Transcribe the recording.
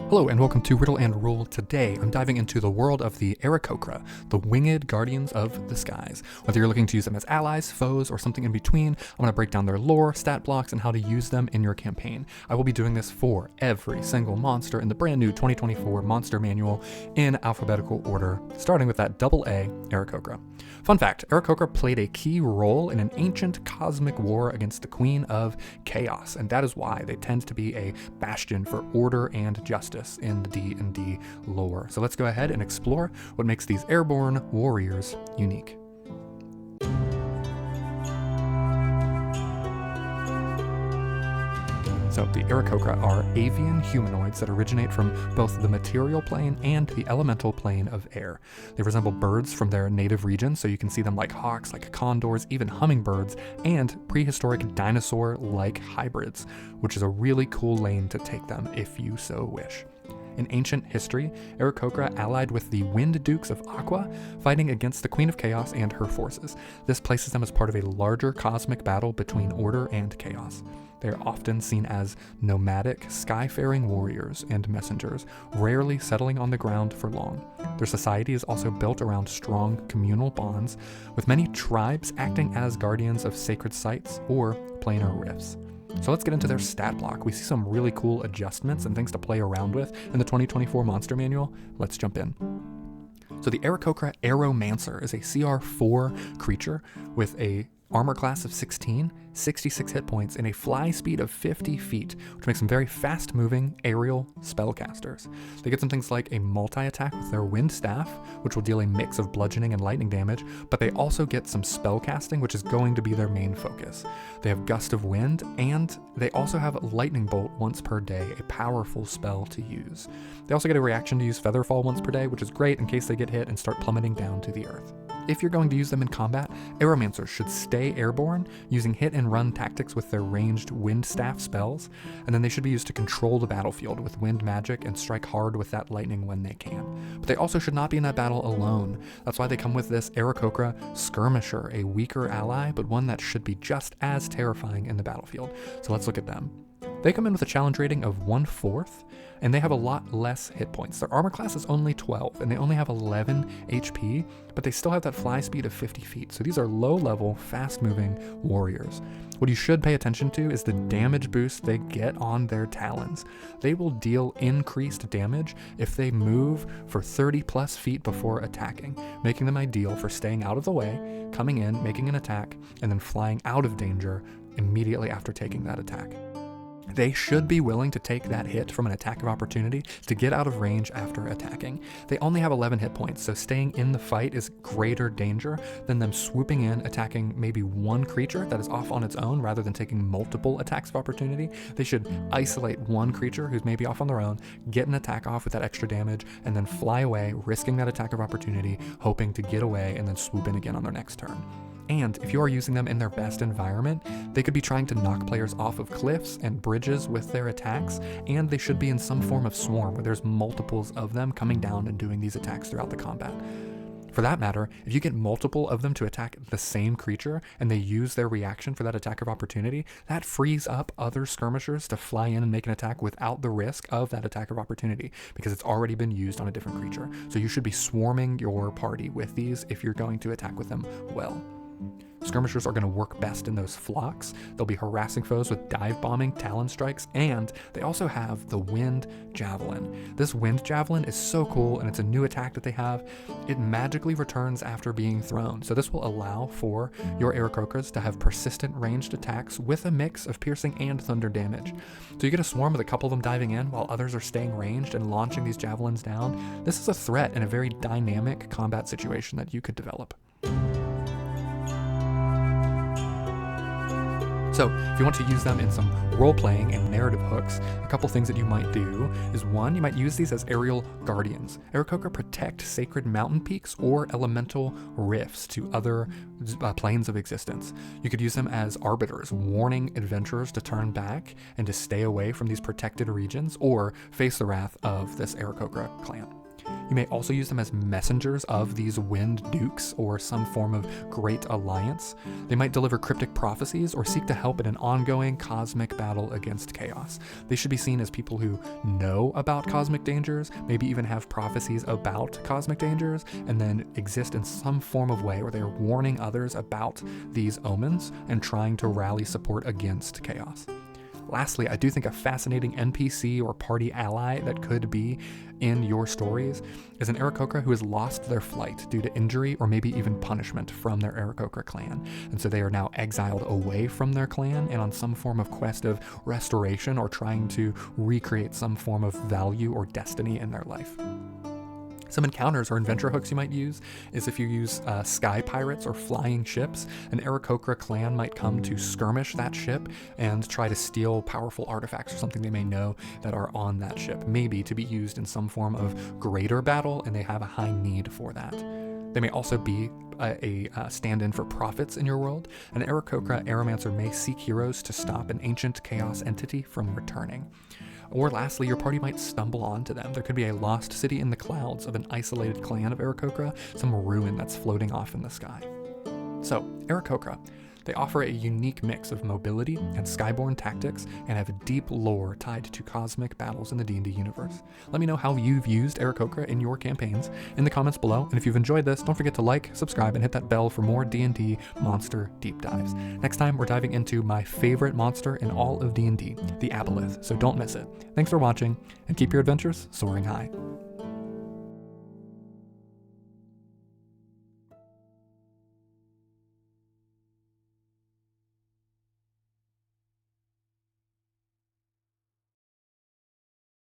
Hello and welcome to Riddle and Rule. Today I'm diving into the world of the Aarakocra, the winged guardians of the skies. Whether you're looking to use them as allies, foes, or something in between, I'm going to break down their lore, stat blocks, and how to use them in your campaign. I will be doing this for every single monster in the brand new 2024 Monster Manual in alphabetical order, starting with that AA Aarakocra. Fun fact, Aarakocra played a key role in an ancient cosmic war against the Queen of Chaos, and that is why they tend to be a bastion for order and justice in the D&D lore. So let's go ahead and explore what makes these airborne warriors unique. So the Aarakocra are avian humanoids that originate from both the material plane and the elemental plane of air. They resemble birds from their native region, so you can see them like hawks, like condors, even hummingbirds, and prehistoric dinosaur-like hybrids, which is a really cool lane to take them if you so wish. In ancient history, Aarakocra allied with the Wind Dukes of Aqua, fighting against the Queen of Chaos and her forces. This places them as part of a larger cosmic battle between order and chaos. They are often seen as nomadic, skyfaring warriors and messengers, rarely settling on the ground for long. Their society is also built around strong communal bonds, with many tribes acting as guardians of sacred sites or planar rifts. So let's get into their stat block. We see some really cool adjustments and things to play around with in the 2024 Monster Manual. Let's jump in. So the Aarakocra Aeromancer is a CR4 creature with a armor class of 16, 66 hit points, and a fly speed of 50 feet, which makes them very fast-moving aerial spellcasters. They get some things like a multi-attack with their Wind Staff, which will deal a mix of bludgeoning and lightning damage, but they also get some spellcasting, which is going to be their main focus. They have Gust of Wind, and they also have Lightning Bolt once per day, a powerful spell to use. They also get a reaction to use Featherfall once per day, which is great in case they get hit and start plummeting down to the earth. If you're going to use them in combat, Aeromancers should stay airborne, using hit and run tactics with their ranged Wind Staff spells, and then they should be used to control the battlefield with wind magic and strike hard with that lightning when they can. But they also should not be in that battle alone. That's why they come with this Aarakocra Skirmisher, a weaker ally, but one that should be just as terrifying in the battlefield. So let's look at them. They come in with a challenge rating of 1/4, and they have a lot less hit points. Their armor class is only 12, and they only have 11 HP, but they still have that fly speed of 50 feet. So these are low-level, fast-moving warriors. What you should pay attention to is the damage boost they get on their talons. They will deal increased damage if they move for 30+ feet before attacking, making them ideal for staying out of the way, coming in, making an attack, and then flying out of danger immediately after taking that attack. They should be willing to take that hit from an attack of opportunity to get out of range after attacking. They only have 11 hit points, so staying in the fight is greater danger than them swooping in, attacking maybe one creature that is off on its own rather than taking multiple attacks of opportunity. They should isolate one creature who's maybe off on their own, get an attack off with that extra damage, and then fly away, risking that attack of opportunity, hoping to get away and then swoop in again on their next turn. And if you are using them in their best environment, they could be trying to knock players off of cliffs and bridges with their attacks, and they should be in some form of swarm where there's multiples of them coming down and doing these attacks throughout the combat. For that matter, if you get multiple of them to attack the same creature and they use their reaction for that attack of opportunity, that frees up other skirmishers to fly in and make an attack without the risk of that attack of opportunity because it's already been used on a different creature. So you should be swarming your party with these if you're going to attack with them well. Skirmishers are going to work best in those flocks. They'll be harassing foes with dive bombing, talon strikes, and they also have the Wind Javelin. This Wind Javelin is so cool, and it's a new attack that they have. It magically returns after being thrown, so this will allow for your Aarakocras to have persistent ranged attacks with a mix of piercing and thunder damage. So you get a swarm with a couple of them diving in while others are staying ranged and launching these javelins down. This is a threat in a very dynamic combat situation that you could develop. So if you want to use them in some role-playing and narrative hooks, a couple things that you might do is one, you might use these as aerial guardians. Aarakocra protect sacred mountain peaks or elemental rifts to other planes of existence. You could use them as arbiters, warning adventurers to turn back and to stay away from these protected regions or face the wrath of this Aarakocra clan. You may also use them as messengers of these wind dukes or some form of great alliance. They might deliver cryptic prophecies or seek to help in an ongoing cosmic battle against chaos. They should be seen as people who know about cosmic dangers, maybe even have prophecies about cosmic dangers, and then exist in some form of way where they're warning others about these omens and trying to rally support against chaos. Lastly, I do think a fascinating NPC or party ally that could be in your stories is an Aarakocra who has lost their flight due to injury or maybe even punishment from their Aarakocra clan. And so they are now exiled away from their clan and on some form of quest of restoration or trying to recreate some form of value or destiny in their life. Some encounters or adventure hooks you might use is if you use sky pirates or flying ships, an Aarakocra clan might come to skirmish that ship and try to steal powerful artifacts or something they may know that are on that ship, maybe to be used in some form of greater battle, and they have a high need for that. They may also be a stand-in for prophets in your world. An Aarakocra Aeromancer may seek heroes to stop an ancient chaos entity from returning. Or lastly, your party might stumble onto them. There could be a lost city in the clouds of an isolated clan of Aarakocra, some ruin that's floating off in the sky. So, Aarakocra, they offer a unique mix of mobility and skyborne tactics and have a deep lore tied to cosmic battles in the D&D universe. Let me know how you've used Aarakocra in your campaigns in the comments below, and if you've enjoyed this, don't forget to like, subscribe, and hit that bell for more D&D monster deep dives. Next time, we're diving into my favorite monster in all of D&D, the Aboleth, so don't miss it. Thanks for watching, and keep your adventures soaring high.